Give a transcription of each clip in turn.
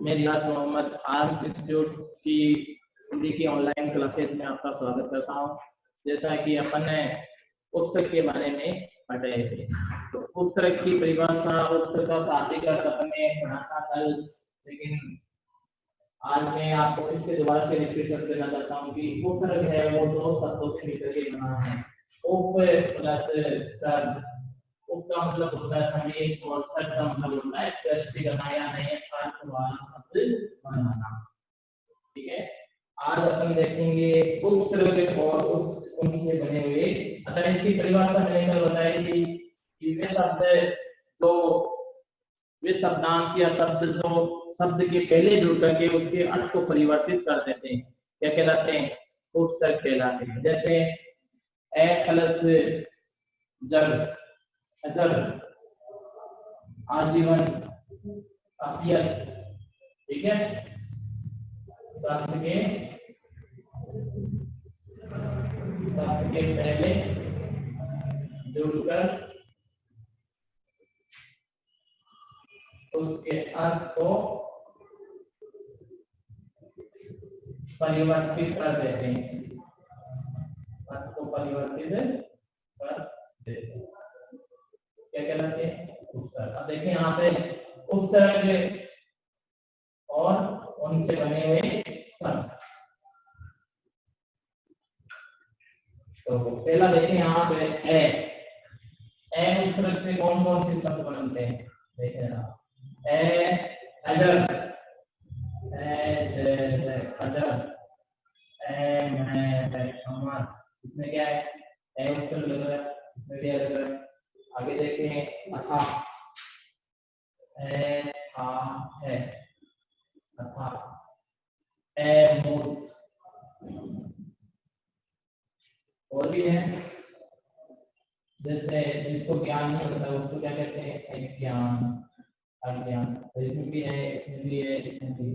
मैं रियाज Mohammad arms institute की हिंदी की ऑनलाइन क्लासेस में आपका स्वागत करता हूँ। जैसा कि अपन ने उपसर्ग के बारे में पढ़े थे, तो उपसर्ग की परिभाषा, उपसर्ग का शाब्दिक अर्थ अपन ने पढ़ा था कल, लेकिन आज मैं आपको फिर से दोबारा से रिपीट कर देना चाहता हूँ कि उपसर्ग है वो दो शब्दों से मिलकर के बना है। उप प्लस सर्ग। उप का मतलब होता है समेत और सर्ग का मतलब होता है सृष्टि करना या नए अर्थ वाला शब्द बनाना। ठीक है, आज अपन देखेंगे उपसर्ग और उनसे बने हुए। अच्छा, इसकी परिभाषा मैंने कल बताई थी कि वे शब्दांश या शब्द जो शब्द के पहले जुड़ करके उसके अर्थ को परिवर्तित कर देते हैं, क्या कहलाते हैं? उपसर्ग कहलाते हैं। जैसे ए प्लस जब, अजब, आजीवन, अपियस। ठीक है, शब्द के पहले जुड़कर उसके अर्थ को परिवर्तित कर देते हैं, अर्थ को परिवर्तित कर देते हैं, क्या कहलाते हैं? उपसर्ग। अब देखिए यहाँ पे उपसर्ग और उनसे बने हुए शब्द। तो पहला देखिए यहाँ पे ए उपसर्ग से कौन कौन से शब्द बनते हैं? देखिए ना, ए अजब, अजब, अमर। इसमें क्या है? ए उपसर्ग लग रहा है, इसमें क्या लग रहा है? आगे देखते हैं अथा, ए था है, अथा, ए मूर्त। और भी है, जैसे जिसको ज्ञान नहीं होता उसको क्या कहते हैं? अज्ञान, अज्ञान। तो इसमें भी है, इसमें भी है, इसमें भी।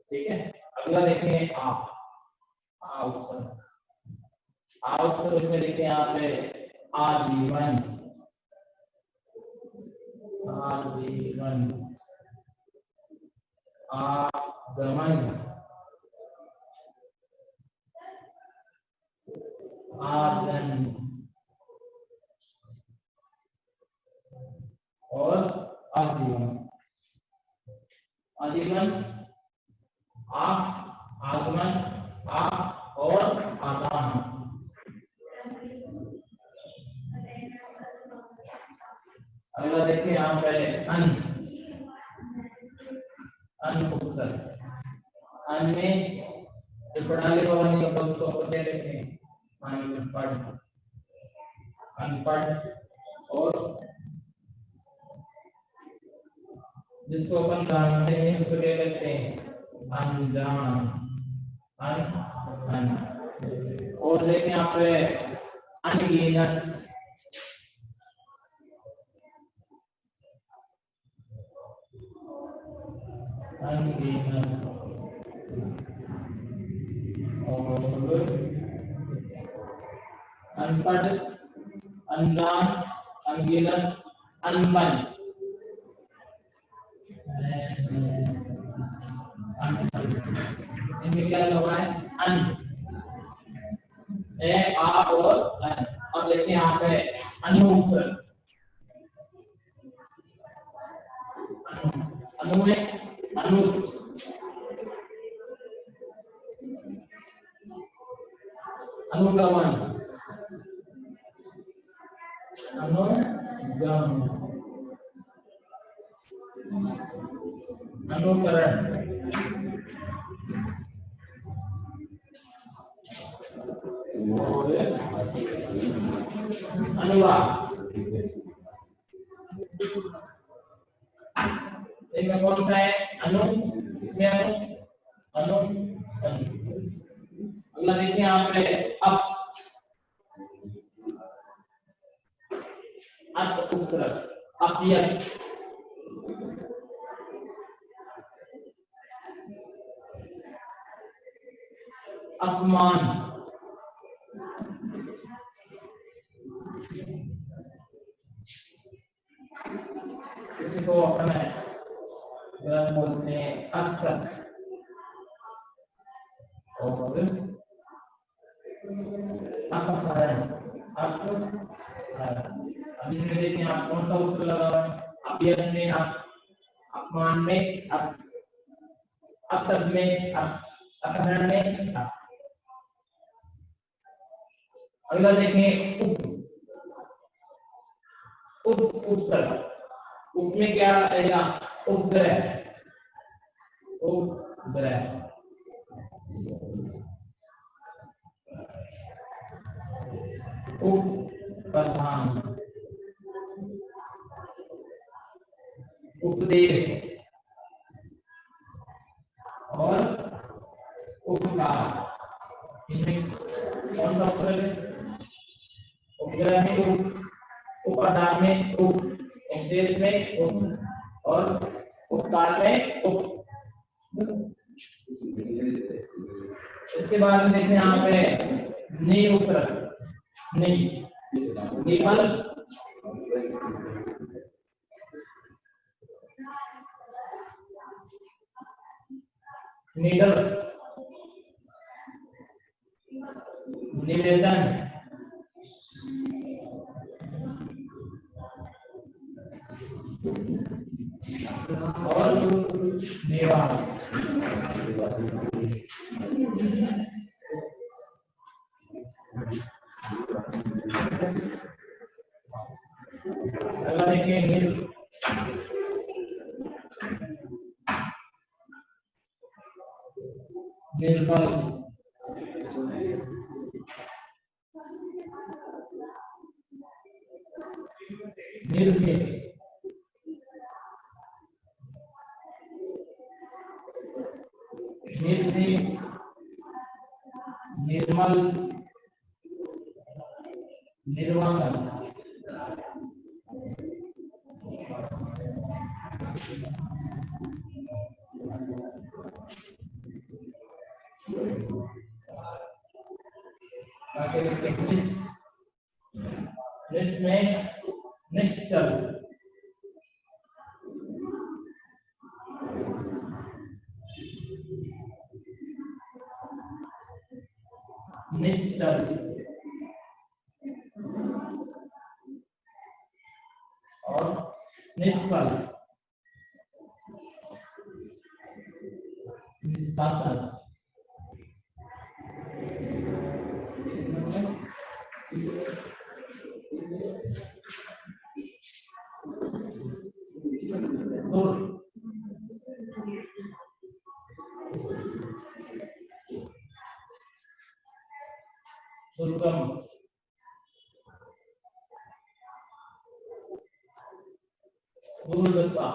ठीक है, अगला देखें आप, आ उपसर्ग। आ उपसर्ग में देखिए यहाँ पे आजीवन, आजीवन, आगमन, आजन्म और आजीवन। आजीवन, आगमन, और आगाम। अगला देखिए यहाँ पे अन उपसर्ग। अन में जो पढ़ा लिखा हुआ नहीं होता उसको अपन क्या कहते हैं? अनपढ़, अनपढ़। और जिसको अपन जानते हैं उसको क्या कहते हैं? अनजान, अन। और देखिए यहाँ पे अनगिनत, अनगिनत। और अनपढ़, अनजान, अनगिनत, अनपढ़। इनमें क्या लगा है? अन, ए आ और अन। अब देखिए यहाँ पे अनुपसर्ग। अनु में अनुज, अनुगमन, अनुगमन, अनुकरण, अनुवाद। इनमें कौन सा है? अनु, इसमें अनु, अनु। अगला देखिए यहाँ पे अप उपसर्ग, अपियस, अपमान, किसी को अपन गलत बोल और अपहरण। अभी में देखिए आप कौन सा उत्तर लगा हुआ है, अभ्यस में, अपमान में, अपशब्द में, अपहरण में। अगला देखें उपसर्ग। उप में क्या आएगा, उपग्रह, उपग्रह, उपप्रधान, उपदेश और उपकार। इनमें कौन सा उत्तर है, उपग्रह में उप, उपप्रधान में उप, उपदेश में उप और उपकार में उप। इसके बाद में देखें यहाँ पे नी उपसर्ग, नी, निर्मल, निडर, निवेदन और निवास। अगला देखिए निर्बल, निर्भय, निर्भीक, निर्मल, निर्वासन। में निश्चल, निश्चल और निष्फल, निष्कासन। दुर्गम, दुर्दशा,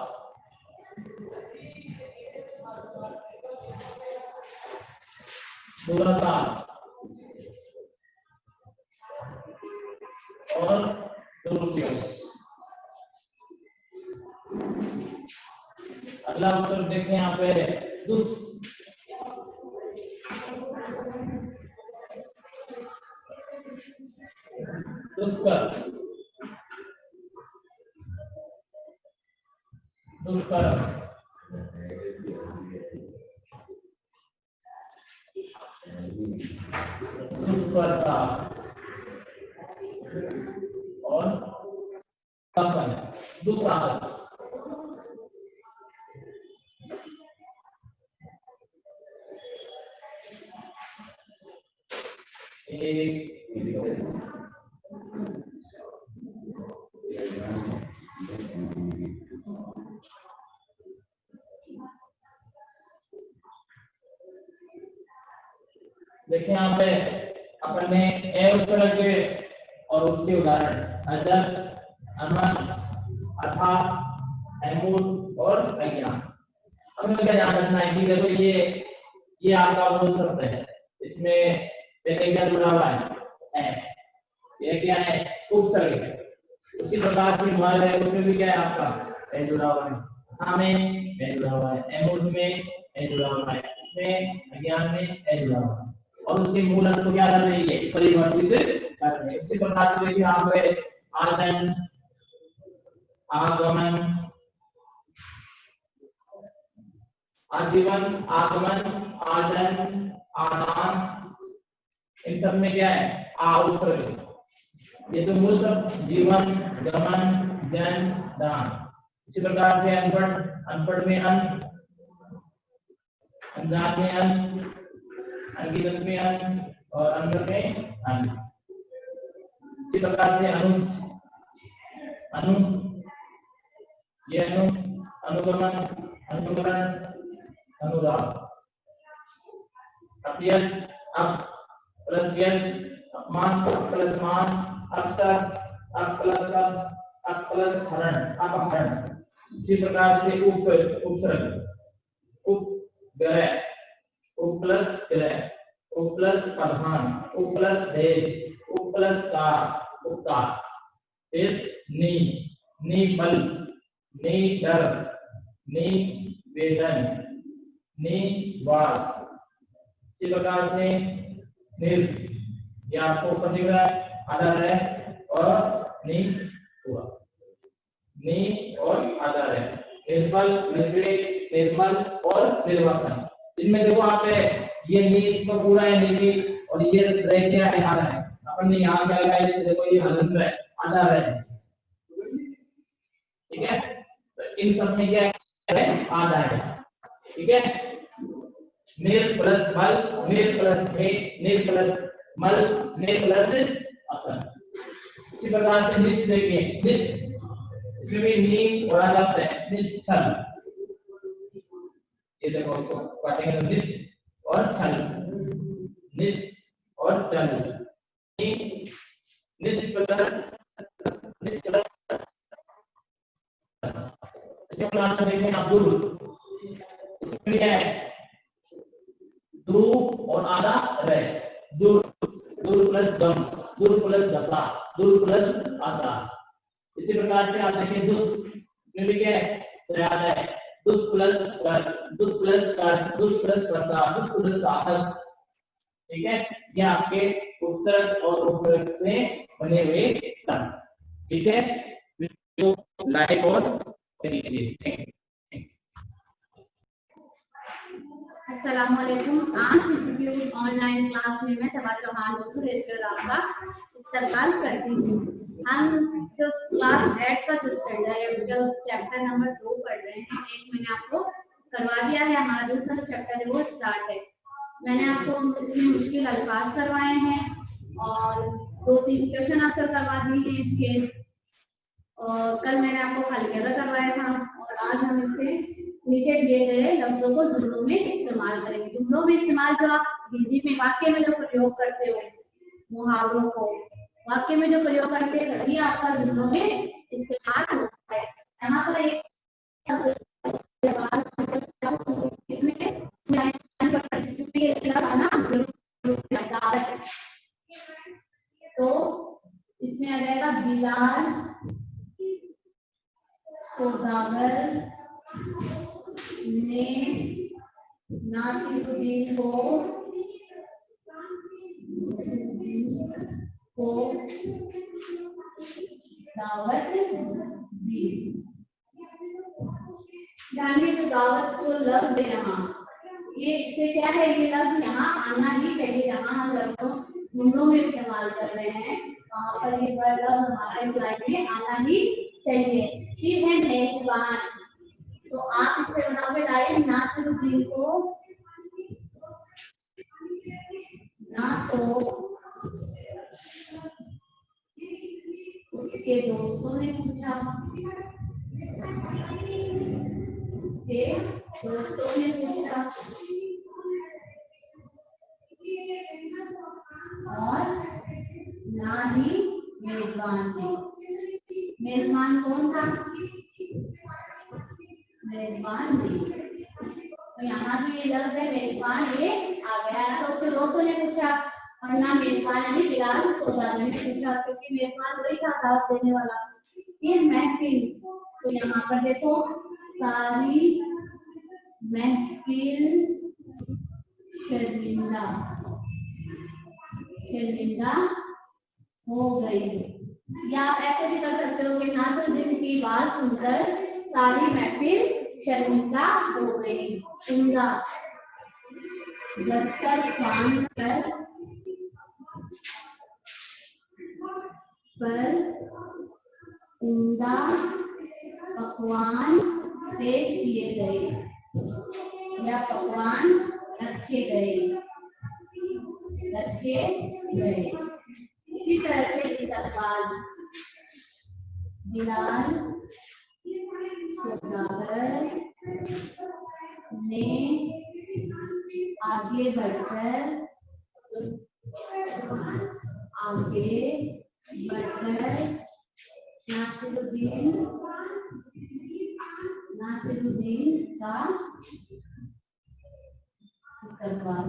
दुराचार और दुरुपयोग। अगला उत्तर देखें यहाँ पे दुष्कर, दुष्कर्म, दुष्प्रथा और शासन, दुस्साहस। देखिए यहाँ पे अपन ने ए उपसर्ग के और उसके उदाहरण अजर, अनस, अथा, अमूल और अज्ञान। हमें क्या ध्यान रखना है कि देखो ये आपका मूल शब्द है, इसमें पहले क्या जुड़ा हुआ है, ये क्या है, उपसर्ग है। उसी प्रकार से मर है, उसमें भी क्या है आपका ए जुड़ा हुआ है, अथा में ए जुड़ा हुआ है, अमूल में ए जुड़ा हुआ है, इसमें अज्ञान में ए जुड़ा हुआ है और उसके मूल अर्थ को क्या कर रही है, परिवर्तित कर रही है। इसी प्रकार से देखिए यहाँ पे आसन, आगमन, आजीवन, आगमन, आजन, आदान, इन सब में क्या है? आ उपसर्ग। ये तो मूल शब्द जीवन, गमन, जन, दान। इसी प्रकार से अनपढ़, अनपढ़ में अन, अनजान में अन, अनगिनत में अन और अनगढ़ में अन। इसी प्रकार से अनुज, अनु, ये अनु, अनुगमन, अनुकरण, अनुराग। अपयश, अप प्लस यश, अपमान प्लस मान, अवसर, अप प्लस अब, अप प्लस हरण, अपहरण। इसी प्रकार से उप, उपसर्ग, उपग्रह, उप प्लस ग्रह, उप प्लस प्रधान, उप प्लस देश, उप प्लस कार, उपकार। फिर नी, निबल, निडर, निवेदन, निवास। इसी प्रकार से निर, यह आपको ऊपर दिख रहा है, आधार है और नि हुआ, नि और आधार है। निर्बल, निर्विक, निर्मल और निर्वासन। इनमें देखो आप है, ये नी तो पूरा है नीति और ये रह क्या है? आधार है। अपन ने यहाँ क्या लगाया? इससे देखो ये हलंत है, आधार है, ठीक है। तो इन सब में क्या है? आधार है, ठीक है। निर प्लस बल, निर प्लस भेद, निर प्लस मल, निर प्लस असन। इसी प्रकार से निष्ठ देखिए, निष्ठ, इसमें भी नी और आदर्श है, निष्ठल। ये देखो इसको काटेंगे तो निष्ठ और छल, निष्ठ और चल, निष्ठ प्लस, निष्ठ प्लस। इसी प्रकार से देखिए आप दूर, इसमें क्या है? दूर और आधा रह, दूर, दूर प्लस गम, दूर प्लस दशा, दूर प्लस आचार। इसी प्रकार से आप देखें दुष्, इसमें भी क्या है? सयाद है, दुष् प्लस कर, दुष् प्लस कर, दुष् प्लस प्रचार, दुष् प्लस साहस, ठीक है। ये आपके उपसर्ग और उपसर्ग से बने हुए शब्द, ठीक है। वीडियो लाइक और शेयर कीजिए। अस्सलाम वालेकुम। आज इंट्रोड्यूस ऑनलाइन क्लास में मैं सबा चौहान आपका इस्तकबाल करती हूँ। हम जो क्लास 8 का जो स्टैंडर्ड है उसका चैप्टर नंबर 2 पढ़ रहे हैं। एक मैंने आपको करवा दिया है, हमारा दूसरा जो चैप्टर है वो स्टार्ट है। मैंने आपको इसमें मुश्किल अल्फाज करवाए हैं और 2-3 क्वेश्चन आंसर करवा दिए हैं इसके, और कल मैंने आपको खाली जगह करवाया था, और आज हम इसे नीचे दिए गए लफ्जों को जुमलों में इस्तेमाल करेंगे। जुमलों में इस्तेमाल जो आप हिंदी में वाक्य में जो प्रयोग करते हो, मुहावरों को वाक्य में जो प्रयोग करते हैं वही आपका जुमलों में इस्तेमाल होता है। यहाँ पर एक तो इसमें आ जाएगा बिलाल, सौदागर ने नासिरुद्दीन को दावत दी। जानिए जो दावत को लफ्ज है यहाँ, ये इससे क्या है? ये लफ्ज यहाँ आना ही चाहिए। जहाँ हम लफ्जों जुमलों में इस्तेमाल कर रहे हैं वहाँ पर ये लफ्ज हमारा इस लाइन में आना ही चाहिए। फिर है मेजबान, तो आप इससे बनाओगे लाइन नासिरुद्दीन को ना तो उसके दोस्तों ने पूछा, उसके दोस्तों ने पूछा, और ना ही मेजबान ने। मेजबान कौन था? मेजबान ने। तो यहाँ जो ये लफ्ज है मेजबान ये आ गया है। तो उसके दोस्तों ने पूछा और ना मेजबान यानी बिलाल सौदागर ने पूछा, क्योंकि मेजबान वही था दावत देने वाला। फिर महफिल, तो यहाँ पर देखो सारी महफिल शर्मिंदा, शर्मिंदा हो गई। या आप ऐसे भी कर सकते हो कि नासिरुद्दीन की बात सुनकर सारी महफिल शर्मिंदा हो गई। उम्दा, दस्तरखान पर उम्दा पकवान पेश किए गए या पकवान रखे गए। इसी तरह से इस्तकबाल, बिलाल सौदागर ने आगे बढ़कर नासिरुद्दीन का इस्तकबाल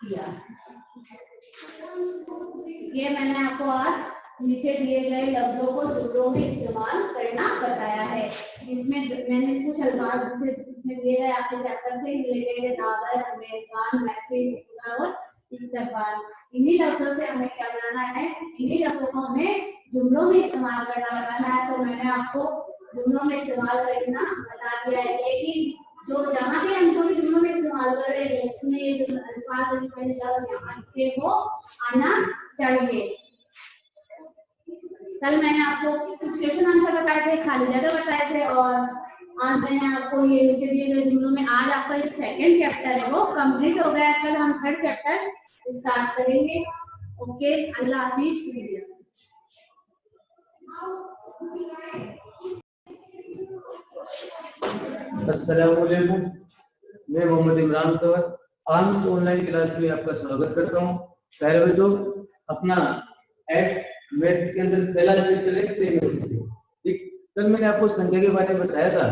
किया। ये मैंने आपको आज नीचे दिए गए लफ्जों को जुमलों में इस्तेमाल करना बताया है। इसमें मैंने कुछ अल्फाज इसमें दिए गए आपके चैप्टर से रिलेटेड है, दावत, मेजबान, महफिल और इस्तकबाल। इन्हीं लफ्जों से हमें क्या बनाना है, इन्हीं लफ्जों को हमें जुमलों में इस्तेमाल करना बताना है। तो मैंने आपको जुमलों में इस्तेमाल करना बता दिया है, लेकिन जो जहाँ भी हम कोई जुमलों में इस्तेमाल कर रहे हैं उसमें ये जो अल्फाज के वो आना चाहिए। कल मैंने आपको कुछ क्वेश्चन आंसर बताए थे, खाली जगह बताए थे, और आज मैंने आपको ये नीचे दिए गए जुमलों में आज आपका जो सेकंड चैप्टर है वो कंप्लीट हो गया। कल हम थर्ड चैप्टर स्टार्ट करेंगे। ओके, अल्लाह हाफिज। अस्सलाम वालेकुम, मैं मोहम्मद इमरान तवर आर्म्स ऑनलाइन क्लास में आपका स्वागत करता हूँ। पहले तो अपना एड मैथ के अंदर पहला चैप्टर है प्रीमिस। ठीक, कल मैंने आपको संख्या के बारे में बताया था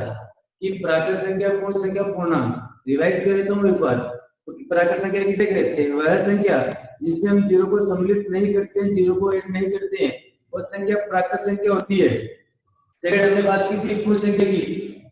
कि प्राकृत संख्या, पूर्ण संख्या, पूर्णांक। रिवाइज कर देता हूँ एक बार। तो प्राकृत संख्या किसे कहते हैं? वह संख्या जिसमें हम जीरो को सम्मिलित नहीं करते हैं, जीरो को ऐड नहीं करते हैं, वो संख्या प्राकृत संख्या होती है। सेकंड हमने बात की थी पूर्ण संख्या की।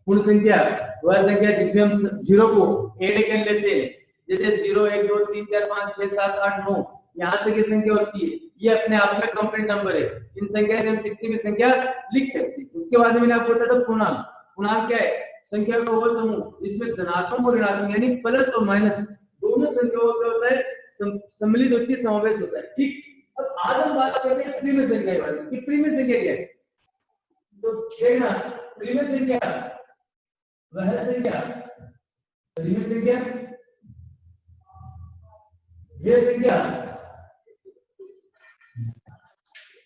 पूर्ण संख्या वह संख्या जिसमें हम जीरो को ऐड कर लेते हैं, जैसे 0, 1, 2, 3, 4, 5, 6, 7, 8, 9 यहाँ तक ये संख्या होती है। ये अपने आप में कंप्लीट नंबर है। इन संख्या से हम कितनी भी संख्या लिख सकते हैं। उसके बाद मैंने आपको बताया था पूर्णांक। पूर्णांक क्या है? संख्या का वो समूह जिसमें धनात्मक और ऋणात्मक यानी प्लस और माइनस दोनों संख्याओं का होता है सम्मिलित होती है, समावेश होता है। ठीक, अब आज हम बात करते हैं प्रीमिस संख्या के बारे में कि प्रीमिस संख्या क्या है। तो देखना, प्रीमिस संख्या वह संख्या, प्रीमिस संख्या ये संख्या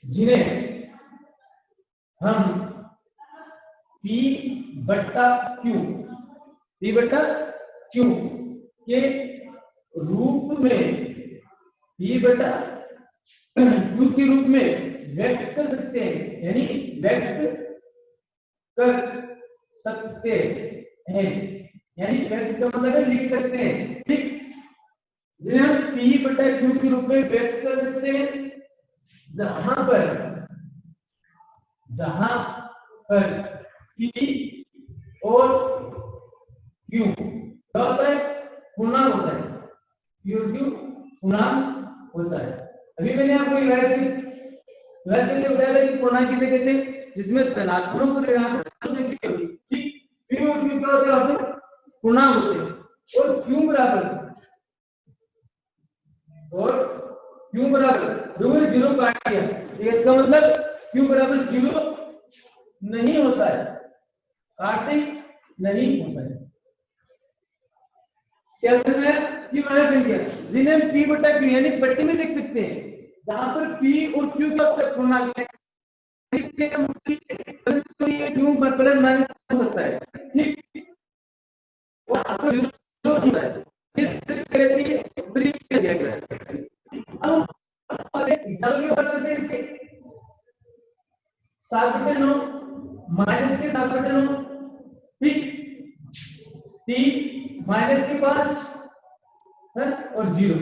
जिन्हें हम P बट्टा Q के रूप में, P बट्टा Q के रूप में व्यक्त कर सकते हैं, यानी व्यक्त कर सकते हैं, यानी व्यक्त का मतलब है लिख सकते हैं। ठीक, जिन्हें हम P बटा Q के रूप में व्यक्त कर सकते हैं, जहां पर P और Q क्या होता है? पूर्णांक होता है। P और Q पूर्णांक होता है। अभी मैंने आपको रिवाइज करके बताया था कि पूर्णांक किसे कहते हैं? जिसमें धनात्मक और ऋणात्मक संख्या होती है। ठीक, P और Q क्या होता है? पूर्णांक होते हैं। और Q बराबर दोनों जीरो काट दिया, इसका मतलब Q बराबर जीरो नहीं होता है, काटे नहीं होता है। क्या करना है? Q वह संख्या जिन्हें हम P बटा Q यानी पट्टी में लिख सकते हैं, जहां पर P और Q का पूर्णांक है। इसके तो ये Q प्लस माइनस हो सकता है। ठीक, और आपको जीरो होता है। इससे कहते हैं प्रीमिस संख्या। अब एग्जाम्पल की बात करते हैं इसके 7/9 माइनस के 7/9। ठीक, 3 माइनस के 5 और 0,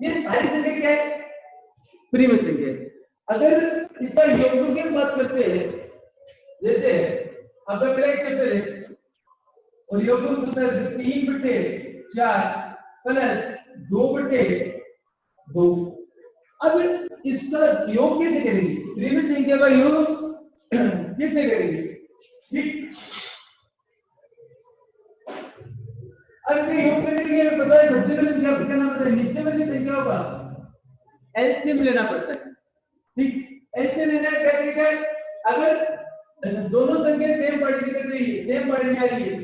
ये सारी संख्या क्या है? प्रीमिस संख्या। अगर इसका योगफल की बात करते हैं, जैसे अब पहला एक चैप्टर है और योगफल होता है 3/4 प्लस 2/2। अब इसका योग कैसे करेंगे? त्रिविध संख्या का योग किससे करेंगे? ठीक, अब ये योग करने के लिए पता है सबसे पहले क्या करना पड़ता है? नीचे वाली संख्याओं का एलसीएम लेना पड़ता है। ठीक, एलसीएम लेना है क्या तरीका है? अगर दोनों संख्या सेम पार्टी से कट रही है, सेम पार्टी में आ रही है,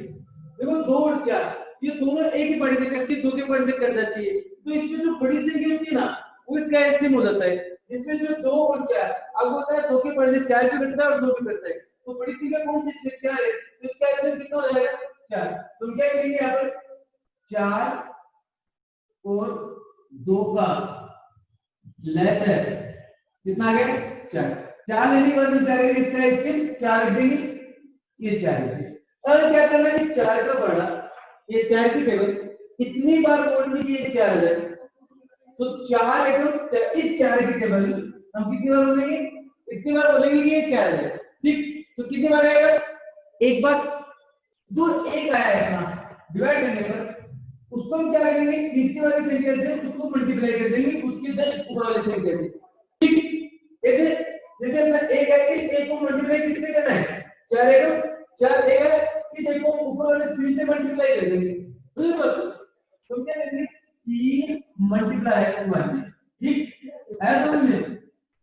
देखो 2 और 4 ये दोनों एक ही पार्टी से कटती है, 2 के पार्टी से कट जाती है, तो इसमें जो बड़ी संख्या होती है ना वो इसका एलसीएम हो जाता है। इसमें जो 2 और 4 अब होता है 2 के पार्टी से 4 पे कटता है और 2 पे कटता है, तो बड़ी संख्या कौन सी? 4 है, तो इसका एलसीएम कितना हो जाएगा? 4। तो क्या करेंगे यहाँ पर 4 और 2 का लेसर कितना आ गया? 4। 4 लेने के बाद में क्या करेंगे? इसका एलसीएम 4 रख देंगे, ये 4 है। अब क्या करना है? 4 का बड़ा ये 4 की टेबल इतनी बार बोलने की ये 4 आ जाए, तो 4 एकदम इस 4 की टेबल हम कितनी बार बोलेंगे? इतनी बार बोलेंगे कि ये 4 है। ठीक, तो कितनी बार आएगा? एक बार। जो एक आया है ना डिवाइड करने पर उसको हम क्या करेंगे? नीचे वाली संख्या से उसको मल्टीप्लाई कर देंगे उसके 10 ऊपर वाली संख्या से। ठीक, ऐसे जैसे अपना एक है, इस एक को मल्टीप्लाई किससे करना है? 4 एकम 4 एक है, इस एक को ऊपर वाले 3 से मल्टीप्लाई कर देंगे। समझ लो, तो क्या करेंगे? 3 मल्टीप्लाई 1। ठीक है, समझ में?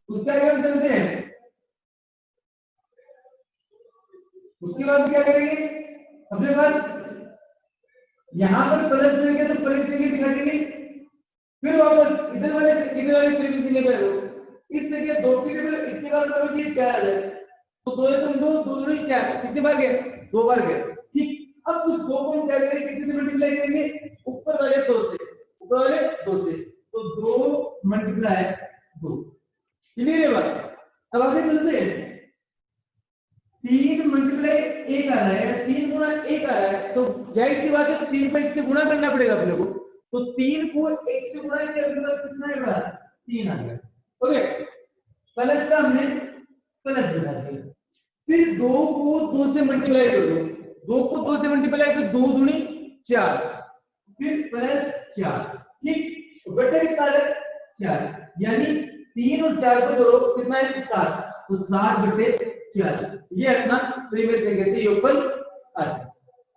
उसके आगे हम चलते हैं। उसके बाद क्या करेंगे? अपने पास यहां पर प्लस देंगे तो प्लस देंगे दिखा देंगे, फिर वापस इधर वाले त्रिभुज संख्या पे लो, इस संख्या 2 की टेबल इसके बाद करो कि 4 आ जाए, तो 2 एकम 2 2 दूनी 4 कितनी बार गया? 2 बार गया। ठीक, अब उस 2 को हम क्या करेंगे? किससे मल्टीप्लाई करेंगे? ऊपर वाले 2 से, ऊपर वाले 2 से, तो 2 मल्टीप्लाई 2। क्लियर है बात? अब आगे चलते हैं। 3 मल्टीप्लाई 1 आ रहा है, 3 गुणा 1 आ रहा है, तो जाहिर सी बात है 3 को 1 से गुणा करना पड़ेगा अपने को, तो 3 को 1 से गुणा किया अपने पास कितना आएगा? 3 आ गया। ओके, प्लस का हमने प्लस बना दिया, फिर 2 को 2 से मल्टीप्लाई कर दो, 2 को 2 से मल्टीप्लाई कर 2 दूनी 4, फिर प्लस 4। ठीक, बटे कितना है? 4, यानी 3 और 4 को जोड़ो कितना है? 7, तो 7 बटे 4 ये अपना प्रीवियस संख्या से योगफल आ रहा है।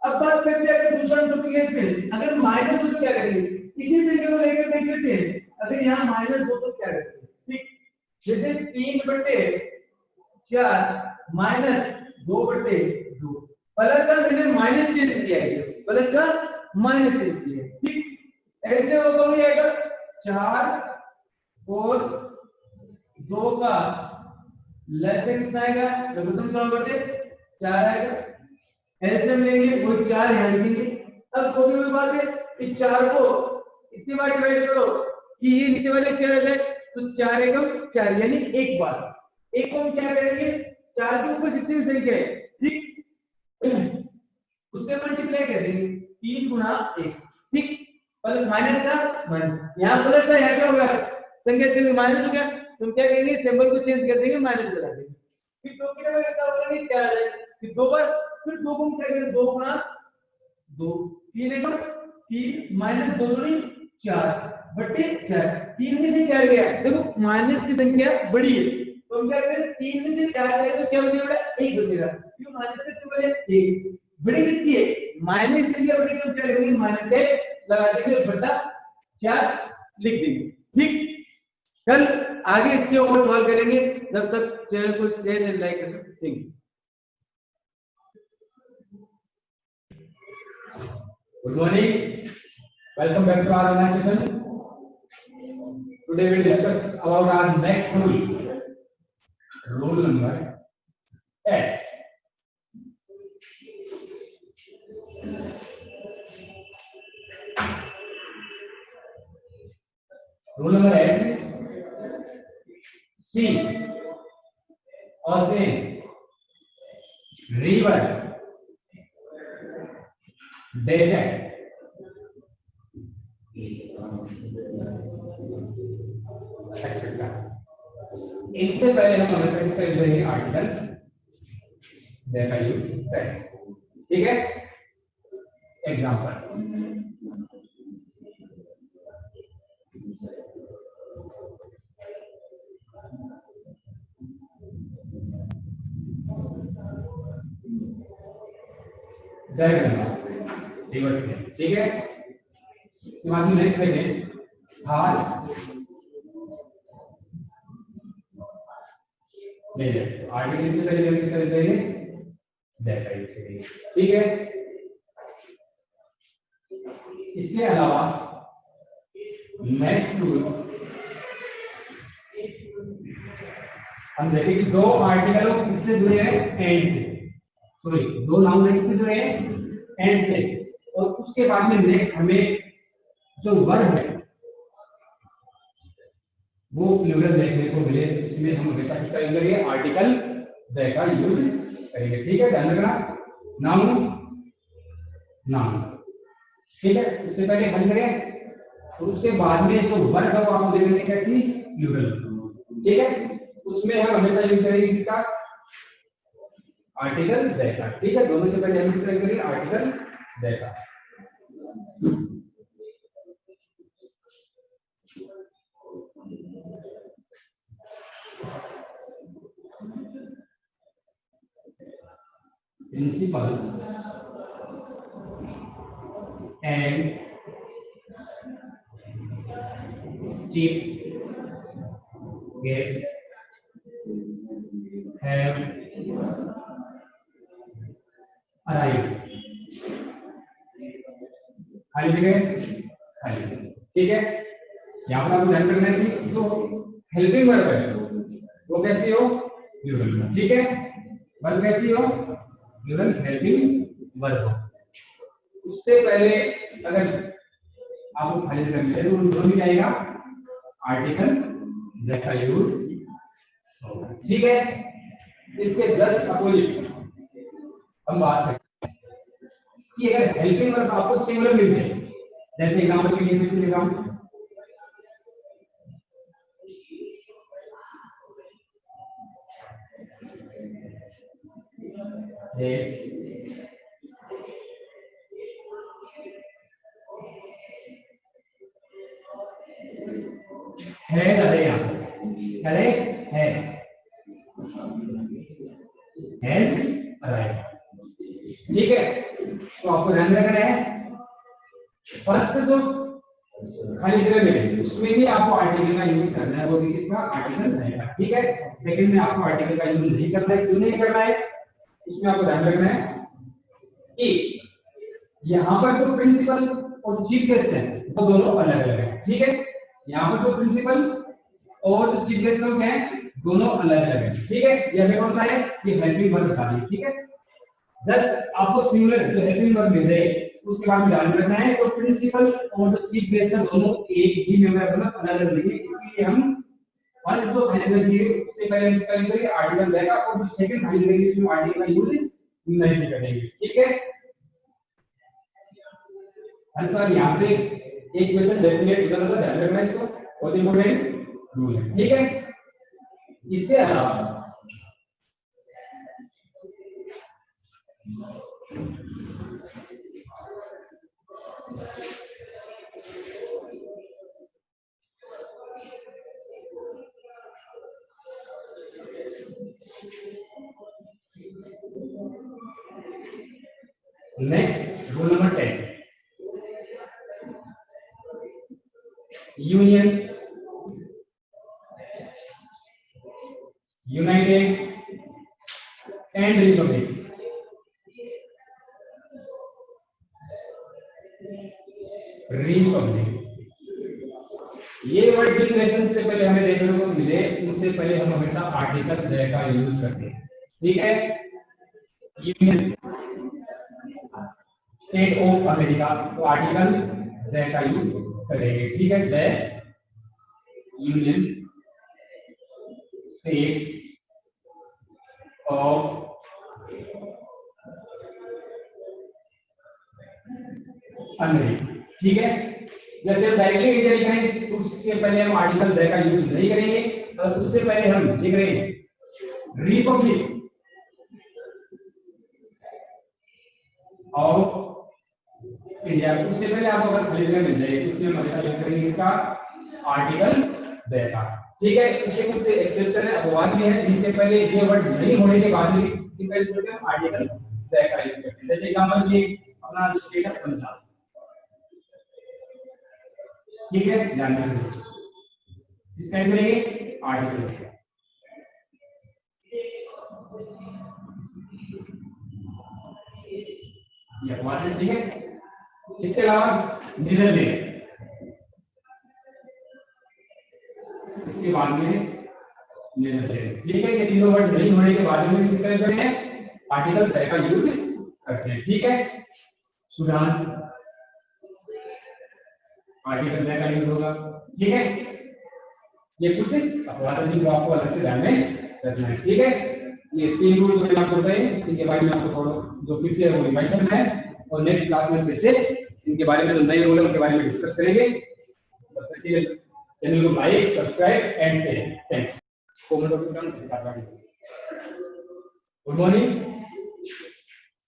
अब बात करते हैं अगर दूसरा नंबर केस में अगर माइनस हो तो क्या करेंगे? इसी संख्या को लेकर देख लेते हैं, अगर यहाँ माइनस हो तो क्या करते हैं? ठीक, जैसे 3 बटे 4 माइनस 2 बटे 2, प्लस का मैंने माइनस चेंज किया है, प्लस का माइनस चेंज किया है। ठीक, ऐसे होगा तो ये आएगा 4 और 2 का लेसन कितना आएगा? लघुत्तम 100 बटे 4 आएगा। एलसीएम लेंगे वही 4 यहां लिखेंगे। अब कोई भी बात है, इस 4 को इतनी बार डिवाइड करो कि ये नीचे वाले 4 आ जाए, तो 4 एकम 4 यानी एक बार। एक को हम क्या करेंगे? 4 के ऊपर जितनी भी संख्या है, ठीक, उससे मल्टीप्लाई कर देंगे 3 गुणा 1। ठीक, प्लस माइनस का माइनस, यहाँ प्लस था, यहाँ क्या होगा? संख्या चेंज माइनस हो गया, तुम क्या करेंगे? सिंबल को चेंज कर देंगे, माइनस लगा देंगे, फिर 2 की जगह क्या होगा? 4 आ जाए, फिर 2 बार, फिर 2 को क्या करेंगे? 2 गुणा 2, 3 एकम 3 माइनस 2 दूनी 4 बटे 4, 3 में से 4 गया, देखो माइनस की संख्या बड़ी है, तो हम क्या करेंगे? 3 में से 4 जाए तो क्या बचेगा? 1 बचेगा, क्यों? माइनस से क्यों बने? 1 बड़ी किसकी है? माइनस की है, बड़ी, तो क्या करेंगे? माइनस से लगा देंगे बटा 4 लिख देंगे। ठीक, कल आगे इसके ऊपर सवाल करेंगे, जब तक चैनल को शेयर एंड लाइक करें। Thank you. Good morning. Welcome back to our online session. Today we will discuss about our next rule. Rule number 8. Rule number 8. See or say river, desert, etc. इससे पहले हम understand कर लेंगे article देखा you test. ठीक है, example diagonal reverse में, ठीक है। इसके बाद में नेक्स्ट देखें थार नहीं आर्टिकल से पहले हम किसका यूज करेंगे, दैट का यूज करेंगे, ठीक है। इसके अलावा नेक्स्ट रूल हम देखें कि दो आर्टिकल किससे जुड़े हैं, एंड से, सॉरी दो नाउन किससे जुड़े हैं, एंड से, और उसके बाद में नेक्स्ट हमें जो वर्ब है वो प्लूरल देखने को मिले, इसमें हम हमेशा किसका यूज करेंगे, आर्टिकल द का यूज करेंगे, ठीक है। ध्यान रखना नाउन नाउन, ठीक है। उससे पहले हम करें और उसके बाद में जो वर्ब है वो आपको देखने कैसी, प्लूरल, ठीक है। उसमें हम हमेशा यूज करेंगे किसका, आर्टिकल द का, ठीक है। दोनों से पहले हम किसका यूज करेंगे, आर्टिकल द का। Principal and chief guest have arrived, खाली जगह खाली, ठीक है। यहाँ पर आपको ध्यान रखना है कि जो हेल्पिंग वर्ब है वो कैसी हो, प्लूरल, ठीक है। वर्ब कैसी हो, प्लूरल हेल्पिंग वर्ब हो। उससे पहले अगर आपको खाली जगह मिले तो जो भी आएगा आर्टिकल द का यूज, ठीक है। इसके जस्ट अपोजिट हम बात करते हैं कि अगर हेल्पिंग वर्ब आपको सिंगुलर मिल जाए, जैसे एग्जांपल के लिए मैं लिख रहा हूं, है अरे यहाँ अरे है अराइव, ठीक है। तो आपको ध्यान रखना है फर्स्ट जो खाली जगह मिले उसमें भी आपको आर्टिकल का यूज करना है, वो भी किसका, आर्टिकल रहेगा, ठीक है। सेकंड में आपको आर्टिकल का यूज नहीं करना है, क्यों नहीं करना है, उसमें आपको ध्यान रखना है कि यहाँ पर जो प्रिंसिपल और चीफ गेस्ट है वो दोनों अलग अलग है, ठीक है। यहाँ पर जो प्रिंसिपल और जो चीफ गेस्ट है दोनों अलग अलग है, ठीक है। ये हमें कौन सा है, ये हेल्पिंग वर्ब बता दी, ठीक है। जस्ट आपको सिंगुलर जो हेल्पिंग वर्ब मिल जाए उसके बाद ध्यान रखना है तो प्रिंसिपल और जो चीफ गेस्ट है दोनों एक ही मेंबर मतलब अलग अलग लिखेंगे, इसलिए हम फर्स्ट जो खाली जगह दी है उससे पहले हम इसका यूज करेंगे आर्टिकल देगा, और जो सेकंड खाली जगह दी उसमें आर्टिकल का यूज नहीं करेंगे, ठीक है। आंसर यहां से एक क्वेश्चन डेफिनेट हो जाता है, ध्यान रखना इसको, बहुत इंपॉर्टेंट रूल है, ठीक है। इसके अलावा next rule number 10, union, United and Republic. Republic ये वर्ड जिन लेसन से पहले हमें देखने को मिले उनसे पहले हम हमेशा आर्टिकल द का यूज करते हैं, ठीक है। यूनियन स्टेट ऑफ अमेरिका तो आर्टिकल द का यूज करेंगे, ठीक है। The union state of America, ठीक है। जैसे हम डायरेक्टली इंडिया लिख रहे हैं तो उसके पहले हम आर्टिकल द का यूज नहीं करेंगे, और उससे पहले हम लिख रहे हैं रिपब्लिक ऑफ इंडिया, उससे पहले आपको अगर खाली जगह मिल जाए उसमें हम हमेशा यूज करेंगे इसका आर्टिकल द का, ठीक है। इसके कुछ एक्सेप्शन है, अपवाद भी है, जिनके पहले ये वर्ड नहीं होने के बाद भी आर्टिकल द का यूज करते हैं। जैसे एग्जांपल ये अपना स्टेट है पंजाब, ठीक है, ध्यान रखिए इसका यूज करेंगे आर्टिकल। ये इंपॉर्टेंट, ठीक है। इसके अलावा नीदरलैंड, इसके बाद में नीदरलैंड, ठीक है। ये तीनों वर्ड नहीं होने के बाद में किस तरह करते हैं, आर्टिकल द का यूज करते हैं, ठीक है। सूडान, आर्टिकल द का यूज होगा, ठीक है। ये कुछ अपवाद जी को आपको अलग से ध्यान में रखना है, ठीक है। ये तीन रूल जो मैंने आपको बताए इनके बारे में आपको थोड़ा जो फिर से वो रिवाइज करना है, और नेक्स्ट क्लास में फिर से इनके बारे में जो नए रूल है उनके बारे में डिस्कस करेंगे। तब तक के लिए चैनल को like, subscribe and share. Thanks. Comment of good morning,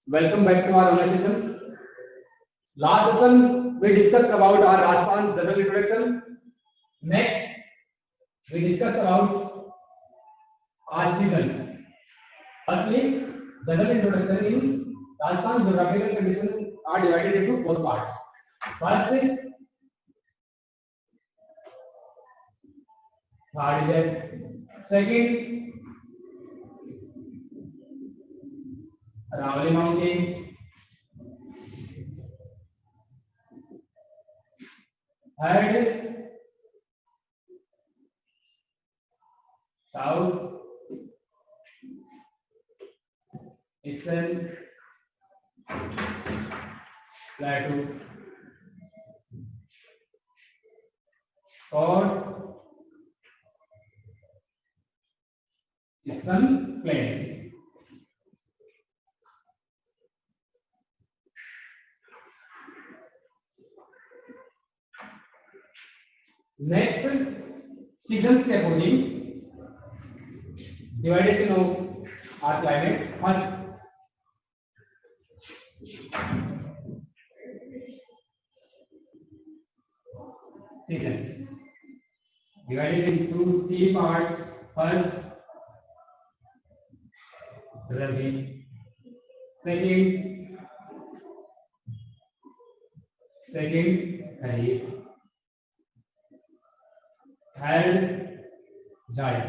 welcome back to our online session. Last session we discussed about our Rajasthan general introduction. Next we discuss about our seasons. Firstly, general introduction in Rajasthan geographical conditions are divided into 4 parts. First, third is second, Aravalli Mountain, third, south, eastern, plateau, fourth, eastern plains. Next, seasons के according dividation of our climate. First, seasons divided into 3 parts. First, Rabi. Second, Kharif. Third, Zaid.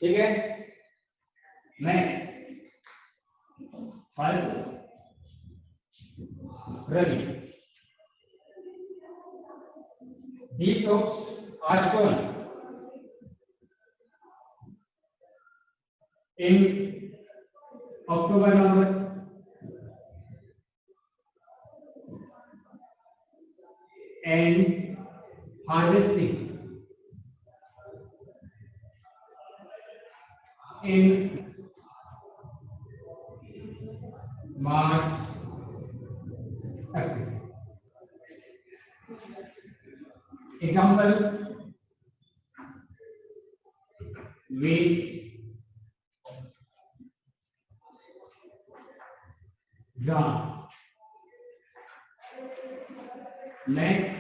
ठीक है। Next, first rabi. These crops are sown in October, November, and harvesting in March, April. Example, wheat, gram. Next,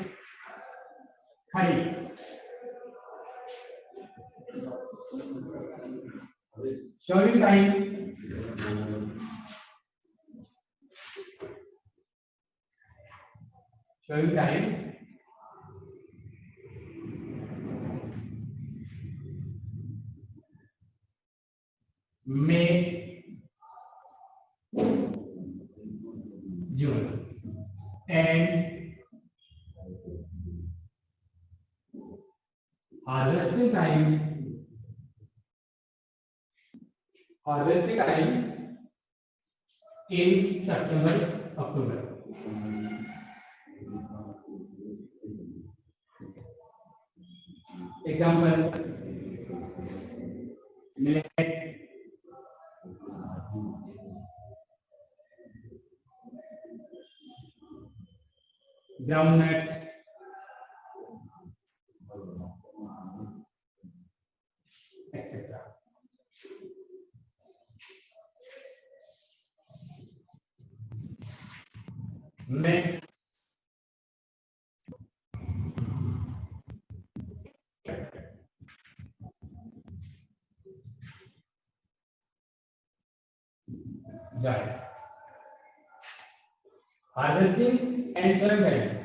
kharif. Showing time, May, June, and harvesting time in September, October. Example, millet, groundnut, etc. Next, जाए। Harvesting and soil health,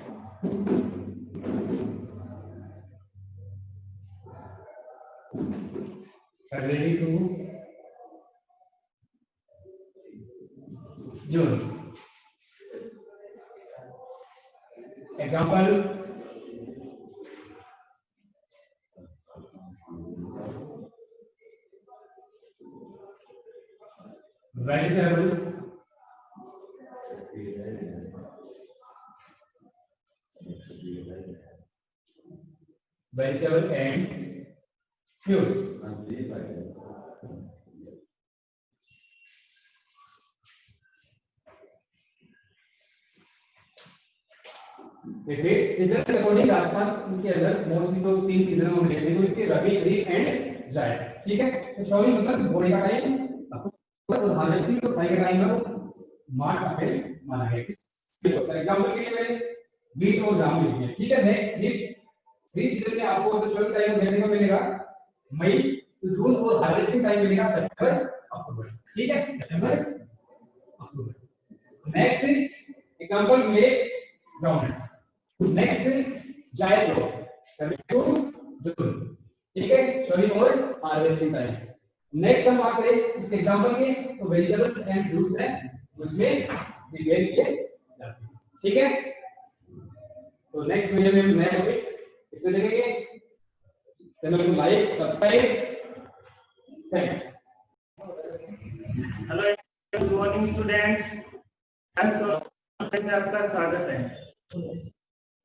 ready to June. Example, vegetable, and fruits. Season के according Rajasthan के अंदर mostly तो 3 season में मिलेंगे, रबी, खरीफ and जायद। ठीक है, तो सॉरी मतलब बोने का टाइम और हार्वेस्टिंग तो फ्राई का टाइम है मार्च अप्रैल माना है। एग्जांपल के लिए मैंने वीट और ग्राम लिख दिया। ठीक है, नेक्स्ट खरीफ सीजन में आपको जो सॉइल टाइम देखने को मिलेगा मई टू जून और हार्वेस्टिंग टाइम मिलेगा सितंबर अक्टूबर। ठीक है, सितंबर अक्टूबर। नेक्स्ट एग्जांपल मे ग्राउंड, नेक्स्ट जायद लो टू जून। ठीक है, सॉरी और हार्वेस्टिंग टाइम। नेक्स्ट हम बात करें इसके एग्जांपल के, तो वेजिटेबल्स एंड फ्रूट्स है उसमें डिटेल किए जाते हैं। ठीक है, तो नेक्स्ट वीडियो में नया टॉपिक इससे देखेंगे। चैनल को like subscribe, thanks. Hello good morning students, में आपका स्वागत है।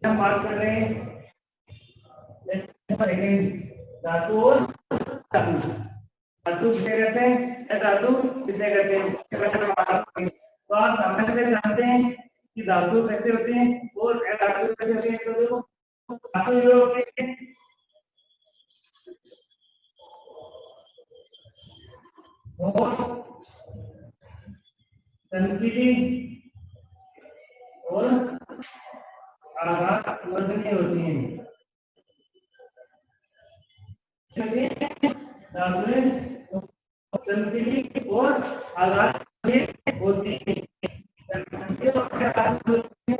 हम बात कर रहे हैं धातु और धातु। धातु किसे कहते हैं, धातु किसे कहते हैं। तो आप सामान्य से जानते हैं कि धातु कैसे होते हैं और धातु कैसे होते हैं। तो देखो धातु जो होते हैं चमकीली और आघात वर्धनीय होती हैं। चमकीली और आघात होती है।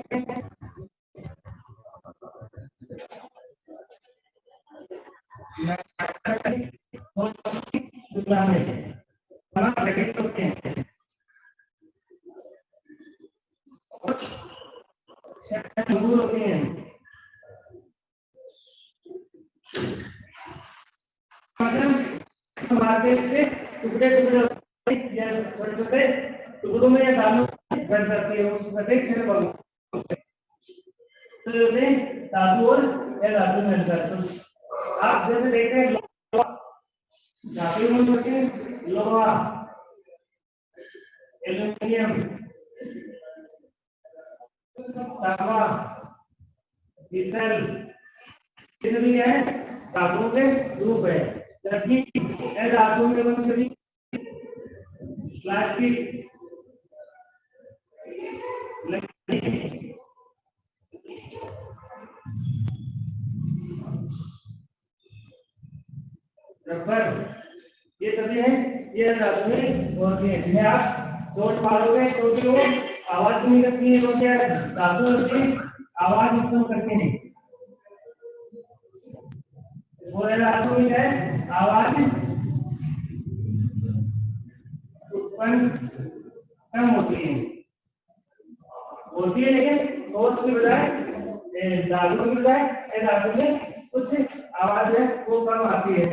होते हैं से टुकड़े छोटे छोटे टुकड़ों में दालों बन सकती है, उसका तो धातु और धातु में अंतर। आप जैसे देखते हैं धातु में होते हैं लोहा, एल्यूमिनियम, तांबा, पीतल, ये सभी है धातुओं के रूप है। जबकि धातुओं में सभी प्लास्टिक, रबर, ये सभी है ये धातु में होती है। जिन्हें आप चोट मारोगे तो भी वो आवाज नहीं करती है, वो क्या धातु होती है आवाज उत्पन्न करती नहीं। वो धातु में क्या है आवाज उत्पन्न कम होती है लेकिन ठोस की बजाय धातु की बजाय धातु में कुछ आवाज है वो कम आती है।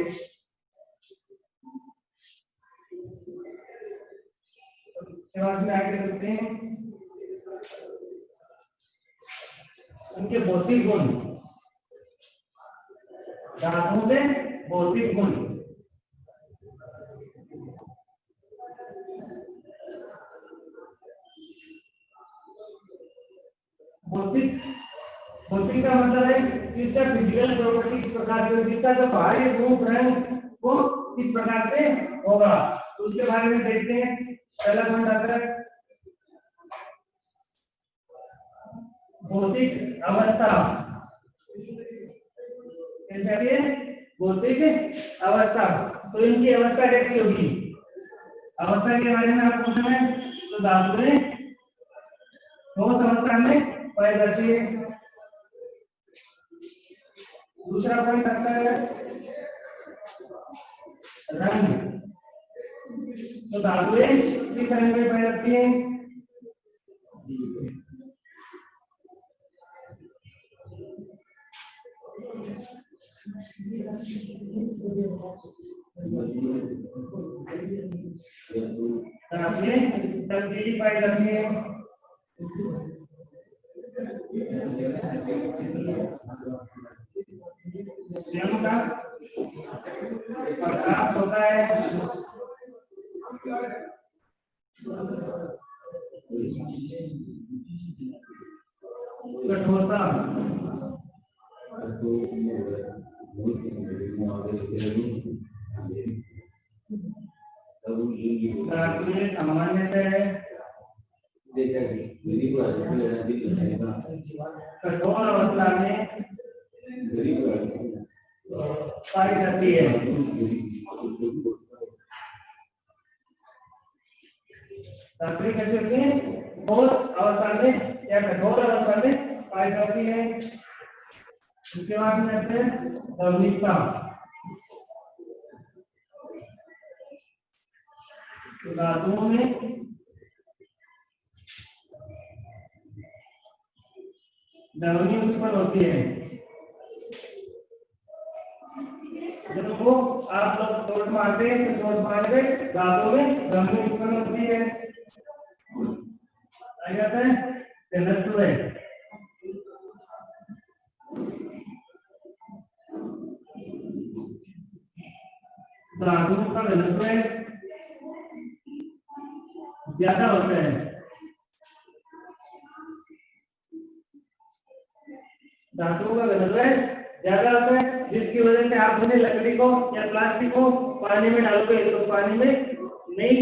में आगे चलते हैं उनके भौतिक गुण, धातुओं के भौतिक गुण। भौतिक का मतलब है कि इसका फिजिकल प्रॉपर्टी किस प्रकार से, इसका जो बाहरी रूप रंग वो किस प्रकार से होगा, तो उसके बारे में देखते हैं। पहला पॉइंट आता है भौतिक अवस्था। कैसे भौतिक अवस्था, तो इनकी अवस्था कैसी होगी, अवस्था के बारे में आप पूछ रहे हैं तो धातुएं ठोस अवस्था में पाई जाती है। दूसरा पॉइंट आता है रंग। तो धातुएं किस रंग में पाई जाती है? तब्दीली पाई जाती है। स्वयं का प्रकाश होता है। कठोरता धातुएं सामान्यतः कठोर अवस्था में पाई जाती है। धातुएं कैसे होती है? ठोस अवस्था में या कठोर अवस्था में पाई जाती है। उसके बाद में आते हैं लवणिकता। धातुओं में लवणी उत्पन्न होती है। जब वो आप लोग चोट मारते हैं तो चोट मारते धातुओं में लवणी उत्पन्न होती है। आ जाता है घनत्व है। धातुओं का घनत्व ज्यादा होता है। धातुओं का घनत्व ज्यादा होता है, जिसकी वजह से आप उसे लकड़ी को या प्लास्टिक को पानी में डालोगे तो पानी में नहीं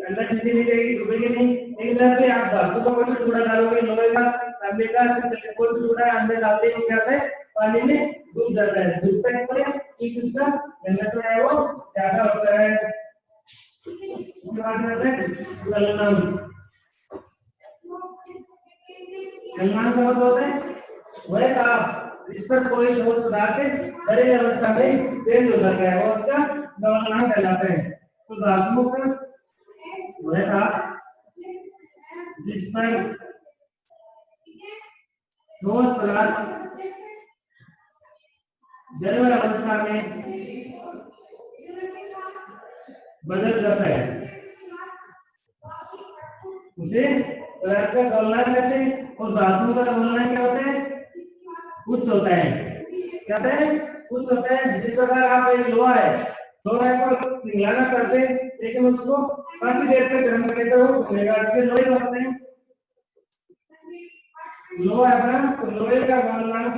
अंदर नीचे नहीं जाएगी, डूबेगी नहीं। लेकिन अगर आप धातु का कोई टुकड़ा डालोगे, लोहे का, तांबे का, कोई भी टुकड़ा अंदर डालते ही क्या होता है? पानी में डूब जाता है। डूबता है कि उसका घनत्व है वो ज्यादा होता है। उसके बाद में आता है गलनांक। गलनांक का मतलब होता है वह ताप जिस पर कोई ठोस पदार्थ तरल अवस्था में चेंज हो जाता है, वो उसका गलनांक कहलाता है। तो धातुओं का वह ताप जिस पर ठोस पदार्थ द्रव अवस्था में बदल जाता है उसे पदार्थ का गलनांक कहते हैं। और धातुओं का गलनांक क्या होता है? उच्च होता है। क्या होता है? उच्च होता है। जिस प्रकार आप एक लोहा है, लोहा को पिघलाना चाहते हैं लेकिन उसको काफी देर तक गर्म करने पर वो पिघलेगा, इसलिए लोहे का होता है लोहा अपना। तो लोहे का गलनांक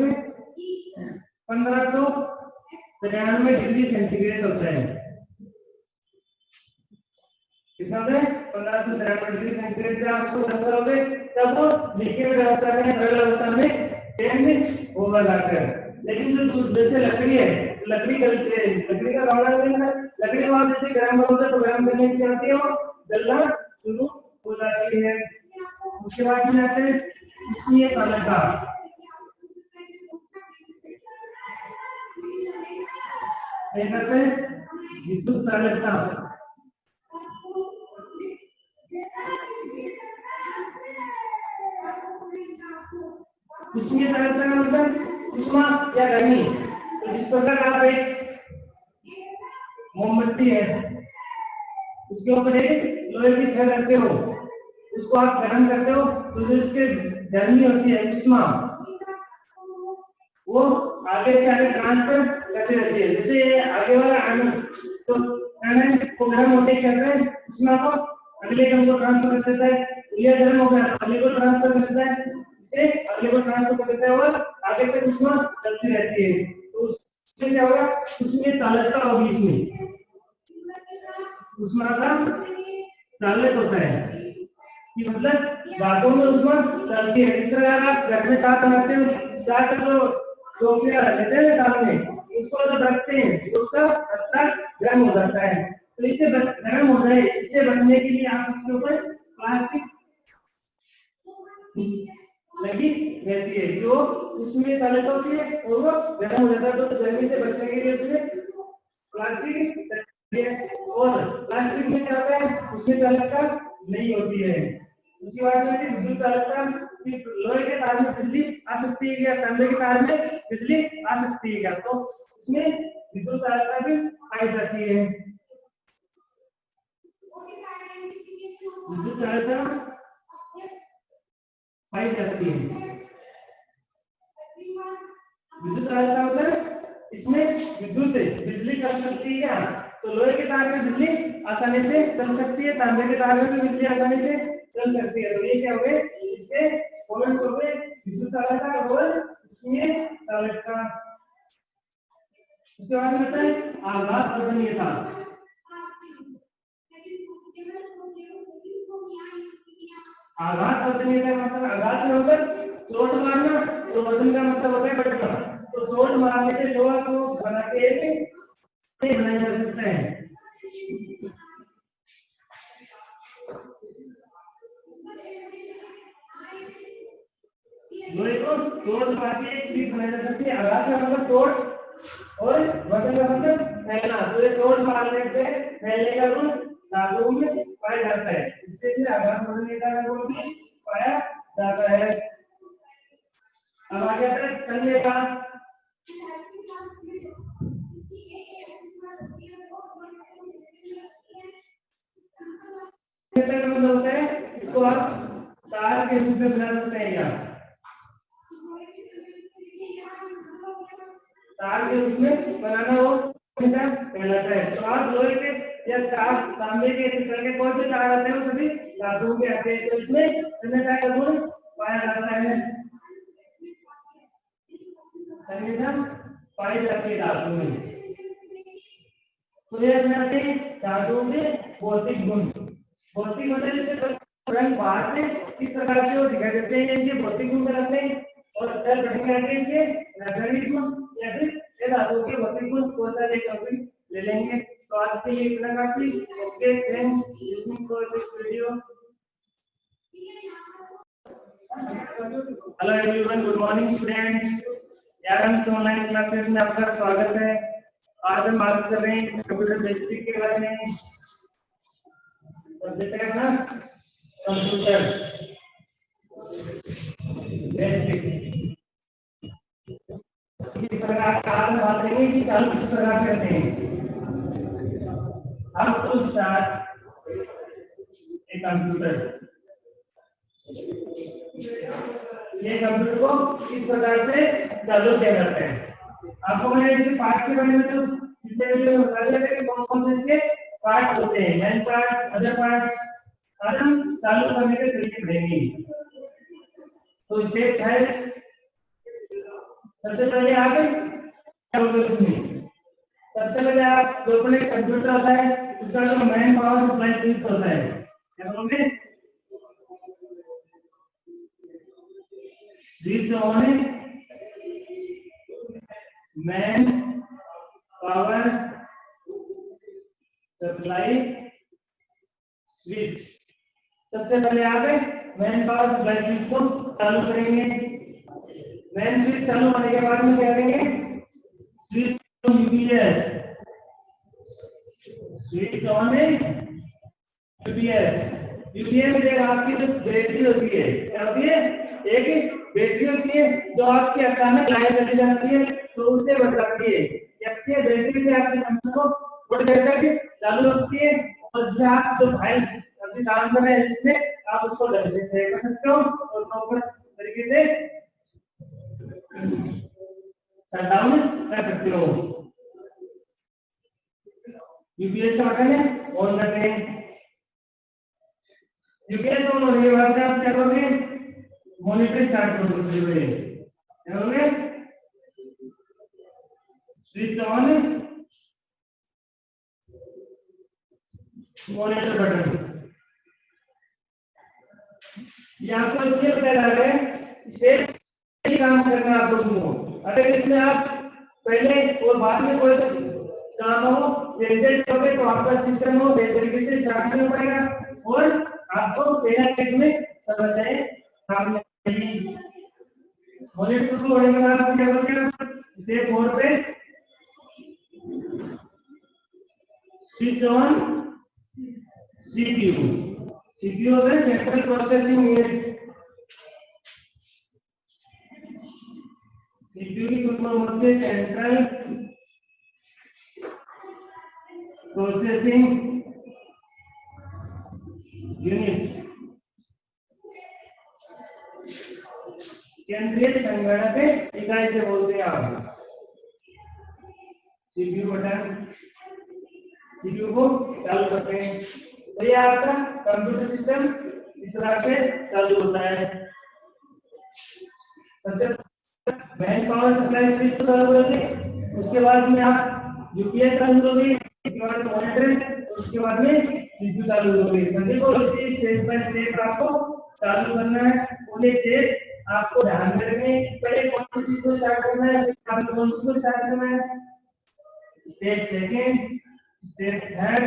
1593 डिग्री सेंटीग्रेड होता है। कितना होता है? 1593 डिग्री सेंटीग्रेड पे आप उसको गर्म करोगे तब वो लिक्विड अवस्था में, तरल अवस्था में चेंज होगा जाकर। लेकिन जो जैसे लकड़ी है, लकड़ी गलती है, लकड़ी का गलनांक नहीं है। लकड़ी को आप जैसे गर्म करोगे तो गर्म करने से आती है वो जलना शुरू हो जाती है। उसके बाद में आते हैं इसकी चालकता। कहते हैं विद्युत चालकता। उसमें चालकता का मतलब ऊष्मा या गर्मी। तो जिस प्रकार आप एक मोमबत्ती है, उसके ऊपर एक लोहे की छड़ रखते हो, उसको आप गर्म करते हो तो जो इसके गर्मी होती है, ऊष्मा, वो आगे से आगे ट्रांसफर करती रहती है। जैसे आगे वाला आनंद तो को गर्म होते क्या करता है? ऊष्मा को अगले कण को ट्रांसफर कर देता है। ये गर्म हो गया अगले को ट्रांसफर कर देता है, इसे अगले को ट्रांसफर कर देता है और आगे तक ऊष्मा चलती रहती है। तो उससे क्या होगा? उसमें चालकता होगी। इसमें ऊष्मा का चालक होता है कि मतलब धातुओं में ऊष्मा चलती है। इस तरह आप घर में ताप बनाते हो, चार तो टोपियां लेते हैं ताप में, उसको जब रखते हैं तो उसका तत्काल गर्म हो जाता है। तो इससे गर्म हो जाए, इससे बचने के लिए आप इसके ऊपर प्लास्टिक लगी रहती है जो उसमें ताकत होती है और वो गर्म हो जाता है। तो गर्मी से बचने के लिए उसमें प्लास्टिक और प्लास्टिक में क्या होता है, उसमें चालकता नहीं होती है। उसके बाद में विद्युत चालकता, लोहे के तार में बिजली आ सकती है या तांबे के तार में बिजली आ सकती है क्या, तो उसमें विद्युत चालकता भी पाई जाती है। विद्युत चालकता पाई जाती है। विद्युत चालकता मतलब इसमें विद्युत बिजली चल सकती है क्या, तो लोहे के तार में बिजली आसानी से चल सकती है, तांबे के तार में भी बिजली आसानी से चल सकती है। तो ये क्या हो गए, इससे पॉइंट्स हो गए विद्युत चालकता और उसमें चालकता। उसके बाद में आता है आघात वर्धनीयता। आघात वर्धनीयता का मतलब, आघात का मतलब चोट मारना, तो वर्धन का मतलब होता है बढ़ना। तो चोट मारने के लोहा को बना के बनाया जा सकता है। लोहे को चोट मार के एक शीट बनाई जा सकती है। आघात का मतलब चोट और वर्धन का मतलब फैलना। तो ये चोट मारने पे फैलने का गुण धातुओं में पाया जाता है, इसलिए आघात वर्धनीयता का गुण भी पाया जाता है। अब आगे आता है तन्यता। तन्यता का मतलब होता है, इसको आप तार के रूप में बना सकते हैं या तार के रूप में बनाना हो कहलाता है। तो आप लोहे के या तांबे के पित्तल के कोई भी तार आते हैं वो सभी धातुओं के आते हैं, तो इसमें तन्यता का गुण पाया जाता है। तन्यता पाई जाती है धातु में। तो ये अपने धातुओं के भौतिक गुण। भौतिक मतलब जैसे रंग बाहर से किस प्रकार से वो दिखाई देते हैं, इनके भौतिक गुण बनाते हैं, और अंदर बढ़ के आते हैं इसके रासायनिक गुण या फिर ये धातुओं के भौतिक गुण। बहुत सारे टॉपिक ले लेंगे, तो आज के लिए इतना काफी। Okay, thanks listening for this video. Hello everyone, good morning students. 11th online classes में आपका स्वागत है। आज हम बात कर रहे हैं कंप्यूटर बेसिक के बारे में। सब्जेक्ट है ना कंप्यूटर बेसिक। किस प्रकार का आज बात करेंगे कि चालू किस प्रकार से करते हैं। हम टू स्टार्ट ए कंप्यूटर। ये कंप्यूटर को किस प्रकार से चालू किया जाता है। आपको मैंने इसके पार्ट के बारे में तो पिछले वीडियो में बता दिया था कि कौन कौन से इसके पार्ट्स होते हैं, मेन पार्ट्स, अदर पार्ट्स। आज हम चालू करने के तरीके पढ़ेंगे। तो स्टेप है, सबसे पहले आप क्या होगा इसमें, सबसे पहले आप जो अपने कंप्यूटर होता है उसका जो मेन पावर सप्लाई स्विच होता है, क्या बोलोगे, switch on main power supply switch. सबसे पहले आप मेन पावर सप्लाई स्विच को चालू करेंगे। मेन स्विच चालू होने के बाद में क्या करेंगे, switch on UPS. Switch on UPS. UPS एक आपकी जो बैटरी होती है, क्या होती है, एक बैटरी होती है जो आपकी अचानक लाइन चली जाती है तो उसे बचाती है। या बैटरी से आपके कंप्यूटर को थोड़ी देर तक चालू रखती है, और जैसे आप जो फाइल अभी काम कर रहे हैं इसमें आप उसको ढंग से सेव कर सकते हो और प्रॉपर तरीके से शट डाउन कर सकते हो। यूपीएस का बटन है ऑन करते हैं। यूपीएस ऑन होने के बाद आप क्या करोगे, मॉनिटर स्टार्ट करोगे। सबसे पहले क्या करोगे, स्विच ऑन मॉनिटर बटन। ये आपको इसलिए बताया जा रहा है, स्टेप काम करना है आप लोगों को। अगर इसमें आप पहले और बाद में कोई काम हो चेंजेस हो गए तो आपका सिस्टम हो सही तरीके से स्टार्ट नहीं हो पाएगा और आपको पहला केस में समस्याएं सामने आएंगी। मॉनिटर शुरू होने के बाद आप क्या करोगे? स्टेप 4 पे स्विच ऑन सीपीयू। सीपीयू में सेंट्रल प्रोसेसिंग यूनिट। सीपीयू की फुल फॉर्म होती है सेंट्रल प्रोसेसिंग यूनिट। केंद्रीय संगणक इकाई से बोलते हैं आप। सीपीयू बटन, सीपीयू को चालू करते हैं तो ये आपका कंप्यूटर सिस्टम इस तरह से चालू होता है। सबसे मेन पावर सप्लाई स्विच चालू करेंगे, उसके बाद में आप यूपीएस चालू करोगे, उसके बाद मॉनिटर, उसके बाद में सीपीयू चालू करोगे। सभी को इसी स्टेप बाय स्टेप आपको चालू करना है। उन्हें स्टेप आपको ध्यान रखने पहले कौन सी चीज को स्टार्ट करना है, फिर कौन सी को स्टार्ट करना है। स्टेप सेकंड, स्टेप थर्ड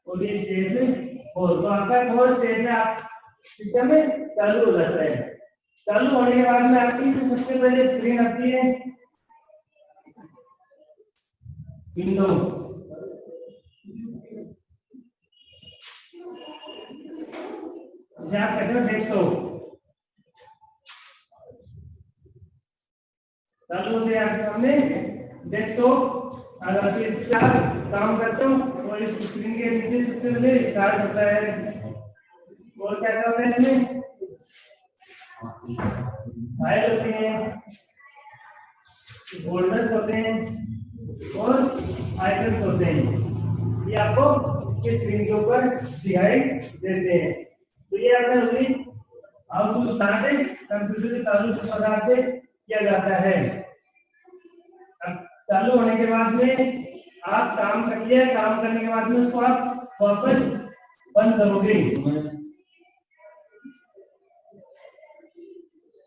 और ये स्टेप 4। तो आपका 4 स्टेप में आप सिस्टम में चालू हो जाता है। चालू होने के बाद में आपकी जो सबसे पहले स्क्रीन आती है विंडो, जिसे आप कहते हो डेस्कटॉप। चालू हो गया आपके सामने डेस्कटॉप। अगर आप इसका काम करते हो तो इस स्क्रीन के नीचे सबसे पहले स्टार्ट होता है। और क्या करते हैं इसमें फाइल होते हैं, फोल्डर्स होते हैं और आइकन्स होते हैं। ये आपको इसके स्क्रीन के ऊपर दिखाई देते हैं। तो ये आपने होगी हाउ टू स्टार्ट है कंप्यूटर के चालू किस प्रकार से किया जाता है। अब चालू होने के बाद में आप काम कर लिया, काम करने के बाद में उसको आप वापस बंद करोगे।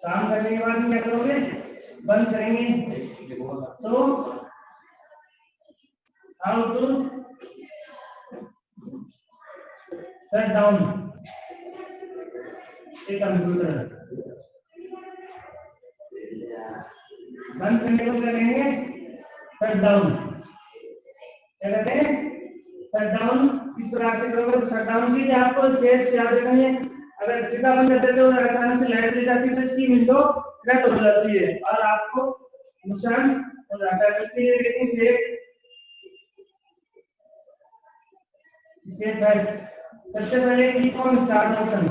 काम करने के बाद में क्या करोगे? बंद करेंगे। तो how to shut down a computer. बंद करने को क्या कहेंगे? Shut down. क्या कहते हैं? Shut down. इस प्रकार से करोगे तो शट डाउन के लिए आपको स्टेप्स याद रखनी है। अगर सीधा बंद कर देते हो और अचानक से लाइट चली जाती है तो इसकी विंडो कट हो जाती है और आपको नुकसान हो जाता है। इसके लिए देखिए स्टेप बाय सबसे पहले क्लिक ऑन स्टार्ट बटन।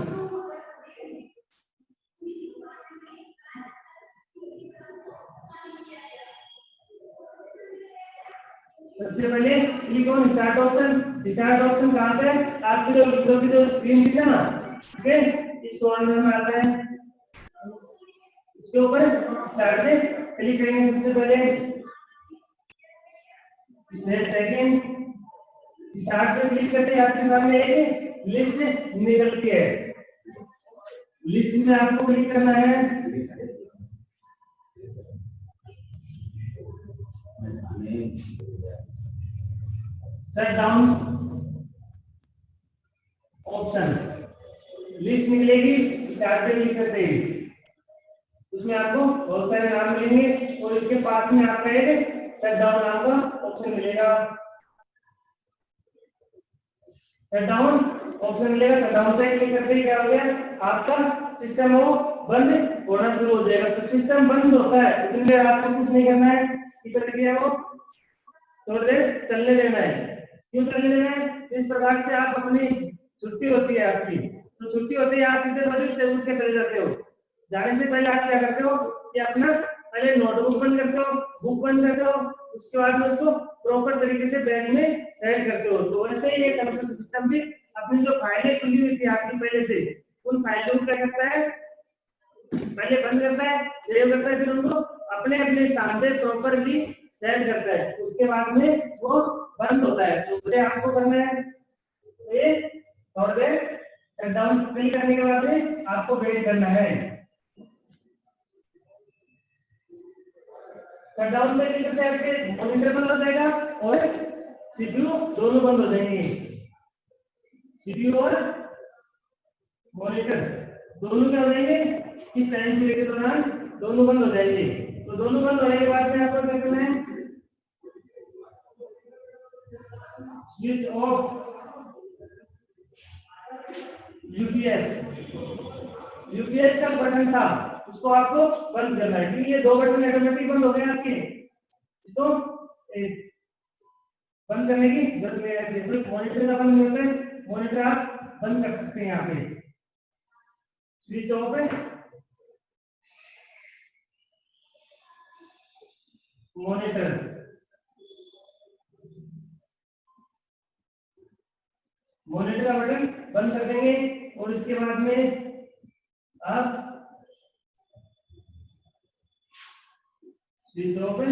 सबसे पहले click on start option. Start option कहां पे है? आपकी जो विंडो की जो स्क्रीन दिख रहा है ना, ठीक है, इस कॉर्नर में आता है। इसके ऊपर स्टार्ट से क्लिक करेंगे सबसे पहले। स्टेप सेकंड, स्टार्ट पे क्लिक करते ही आपके सामने एक लिस्ट निकलती है। लिस्ट में आपको क्लिक करना है। शट डाउन ऑप्शन लिस्ट निकलेगी। स्टार्ट पे क्लिक करते ही उसमें आपको बहुत सारे नाम मिलेंगे और इसके पास में आपका एक शट डाउन नाम का ऑप्शन मिलेगा। शट डाउन ऑप्शन मिलेगा। शट डाउन पे क्लिक करते ही क्या हो गया? आपका सिस्टम वो बंद होना शुरू हो जाएगा। तो सिस्टम बंद होता है उतनी देर आपको कुछ नहीं करना है। इस प्रक्रिया को थोड़ी देर चलने देना है। क्यों चलने देना है? इस प्रकार से आप अपनी छुट्टी होती है आपकी, तो छुट्टी होती है आप सीधे बजे उठ के चले जाते हो। जाने से पहले आप क्या करते हो कि अपना पहले नोटबुक बंद करते हो, बुक बंद करते हो, उसके बाद में उसको प्रॉपर तरीके से बैग में सेट करते हो। तो वैसे ही ये कंप्यूटर सिस्टम भी अपनी जो फाइलें खुली हुई थी आपकी पहले से, उन फाइलों को क्या करता है? पहले बंद करता है, सेव करता है, फिर उनको अपने अपने स्थान पे प्रॉपरली सेट करता है। उसके बाद में वो बंद होता है। तो उसे आपको करना है ये थोड़ी देर शट डाउन फिल करने के बाद में आपको वेट करना है। शटडाउन में क्या करते हैं, आपके मॉनिटर बंद हो जाएगा और सीपीयू दोनों बंद हो जाएंगे। सीपीयू और मॉनिटर दोनों क्या हो जाएंगे, इस टाइम पीरियड के दौरान दोनों बंद हो जाएंगे। तो दोनों बंद होने के बाद में आपको क्या करना है, स्विच ऑफ यूपीएस। यूपीएस का बटन था उसको आपको बंद करना है, क्योंकि ये दो बटन ऑटोमेटिक बंद हो गए आपके। इसको बंद करने की जरूरत नहीं है। मॉनिटर का बंद करते हैं, मॉनिटर आप बंद कर सकते हैं। यहाँ पे स्विच ऑफ है, मॉनिटर मॉनिटर का बटन बंद कर देंगे। और इसके बाद में आप स्विच ऑफ है,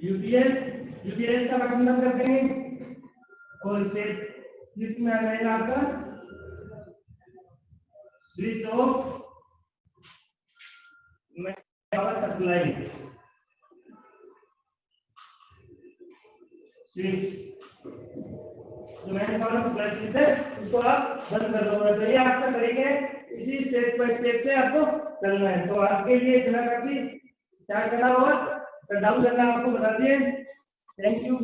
यूपीएस का बटन बंद कर देंगे और स्टेट क्लिक में आ जाएगा आपका switch off power supply. Switch जो मैंने पावर सप्लाई स्विच है उसको आप बंद कर दो। तो ये आपका तरीका है, इसी स्टेप बाय स्टेप से आपको चलना है। तो आज के लिए इतना काफी, स्टार्ट करना और शट डाउन करना आपको बता दिए। Thank you.